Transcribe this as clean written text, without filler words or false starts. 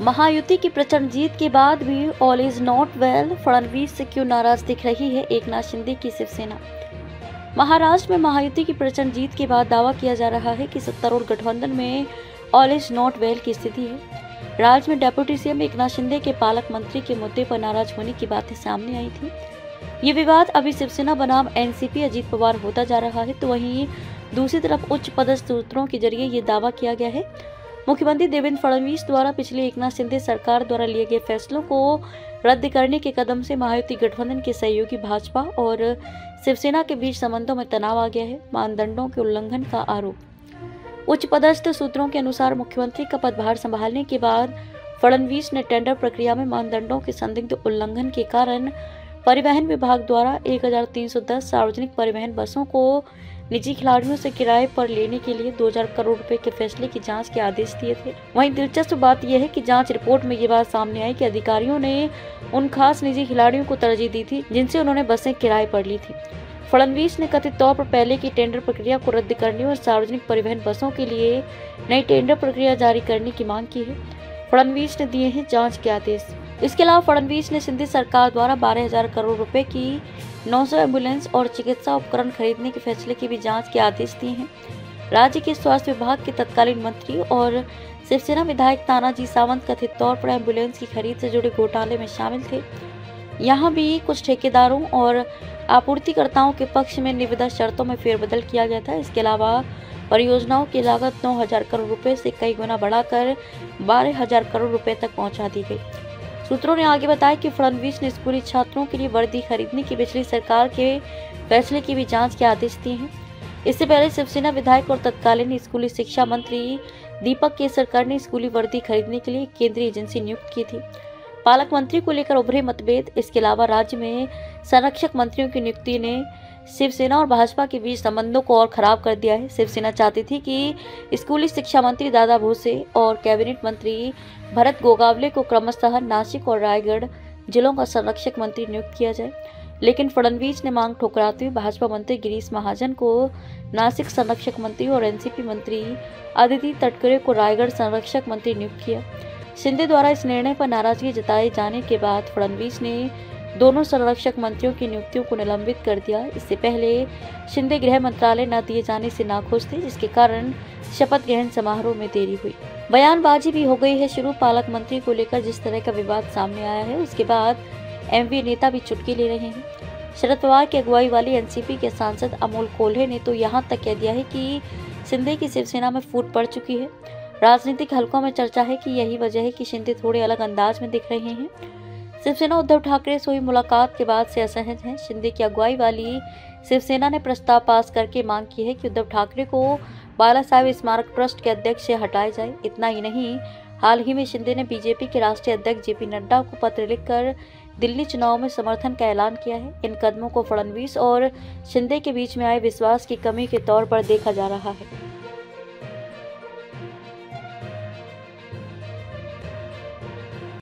महायुति की प्रचंड जीत के बाद भी all is not well, Fadnavis से क्यों नाराज दिख रही है एकनाथ शिंदे की शिवसेना। महाराष्ट्र में महायुति की प्रचंड जीत के बाद दावा किया जा रहा है कि सत्तारूढ़ गठबंधन में ऑल इज नॉट वेल की स्थिति है। राज्य में डेप्यूटी सीएम एकनाथ शिंदे के पालक मंत्री के मुद्दे पर नाराज होने की बातें सामने आई थी। ये विवाद अभी शिवसेना बनाम एनसीपी अजीत पवार होता जा रहा है, तो वहीं दूसरी तरफ उच्च पदस्थ सूत्रों के जरिए ये दावा किया गया है मुख्यमंत्री देवेंद्र फडणवीस द्वारा पिछले एकनाथ शिंदे सरकार द्वारा लिए गए फैसलों को रद्द करने के कदम से महायुति गठबंधन के सहयोगी भाजपा और शिवसेना के बीच संबंधों में तनाव आ गया है। मानदंडों के उल्लंघन का आरोप। उच्च पदस्थ सूत्रों के अनुसार मुख्यमंत्री का पदभार संभालने के बाद फडणवीस ने टेंडर प्रक्रिया में मानदंडों के संदिग्ध उल्लंघन के कारण परिवहन विभाग द्वारा 1310 सार्वजनिक परिवहन बसों को निजी खिलाड़ियों से किराए पर लेने के लिए 2000 करोड़ रुपए के फैसले की जांच के आदेश दिए थे। वहीं दिलचस्प बात यह है कि जांच रिपोर्ट में ये बात सामने आई कि अधिकारियों ने उन खास निजी खिलाड़ियों को तरजीह दी थी जिनसे उन्होंने बसें किराए पर ली थी। फडणवीस ने कथित तौर पर पहले की टेंडर प्रक्रिया को रद्द करने और सार्वजनिक परिवहन बसों के लिए नई टेंडर प्रक्रिया जारी करने की मांग की है। फडणवीस ने दिए हैं जाँच के आदेश। इसके अलावा फडणवीस ने शिंदे सरकार द्वारा 12,000 करोड़ रुपए की 900 एम्बुलेंस और चिकित्सा उपकरण खरीदने के फैसले की भी जांच के आदेश दिए हैं। राज्य के स्वास्थ्य विभाग के तत्कालीन मंत्री और शिवसेना विधायक तानाजी सावंत कथित तौर पर एम्बुलेंस की खरीद से जुड़े घोटाले में शामिल थे। यहां भी कुछ ठेकेदारों और आपूर्तिकर्ताओं के पक्ष में निविदा शर्तों में फेरबदल किया गया था। इसके अलावा परियोजनाओं की लागत 9,000 करोड़ रुपए से कई गुना बढ़ाकर 12,000 करोड़ रुपए तक पहुंचा दी गई। सूत्रों ने आगे बताया कि फडणवीस ने स्कूली छात्रों के लिए वर्दी खरीदने की पिछली सरकार के फैसले की भी जांच के आदेश दिए हैं। इससे पहले शिवसेना विधायक और तत्कालीन स्कूली शिक्षा मंत्री दीपक केसरकर ने स्कूली वर्दी खरीदने के लिए केंद्रीय एजेंसी नियुक्त की थी। पालक मंत्री को लेकर उभरे मतभेद। इसके अलावा राज्य में संरक्षक मंत्रियों की नियुक्ति ने शिवसेना और भाजपा के बीच संबंधों को और खराब कर दिया है। शिवसेना चाहती थी कि स्कूली शिक्षा मंत्री दादा भूसे और कैबिनेट मंत्री भरत गोगावले को क्रमशः नासिक और रायगढ़ जिलों का संरक्षक मंत्री नियुक्त किया जाए, लेकिन फडणवीस ने मांग ठुकराते हुए भाजपा मंत्री गिरीश महाजन को नासिक संरक्षक मंत्री और एनसीपी मंत्री अदिति तटकरे को रायगढ़ संरक्षक मंत्री नियुक्त किया। शिंदे द्वारा इस निर्णय पर नाराजगी जताए जाने के बाद फडणवीस ने दोनों संरक्षक मंत्रियों की नियुक्तियों को निलंबित कर दिया। इससे पहले शिंदे गृह मंत्रालय न दिए जाने से नाखुश थे, जिसके कारण शपथ ग्रहण समारोह में देरी हुई। बयानबाजी भी हो गई है शुरू। पालक मंत्री को लेकर जिस तरह का विवाद सामने आया है, उसके बाद एमवी नेता भी चुटकी ले रहे हैं। शरद पवार की अगुवाई वाली एनसीपी के सांसद अमोल कोल्हे ने तो यहां तक कह दिया है कि शिंदे की शिवसेना में फूट पड़ चुकी है। राजनीतिक हलकों में चर्चा है कि यही वजह है कि शिंदे थोड़े अलग अंदाज में दिख रहे हैं। शिवसेना उद्धव ठाकरे से हुई मुलाकात के बाद से असहज है। शिंदे की अगुवाई वाली शिवसेना ने प्रस्ताव पास करके मांग की है कि उद्धव ठाकरे को बाला साहेब स्मारक ट्रस्ट के अध्यक्ष से हटाया जाए। इतना ही नहीं, हाल ही में शिंदे ने बीजेपी के राष्ट्रीय अध्यक्ष जेपी नड्डा को पत्र लिखकर दिल्ली चुनाव में समर्थन का ऐलान किया है। इन कदमों को फडणवीस और शिंदे के बीच में आए विश्वास की कमी के तौर पर देखा जा रहा है।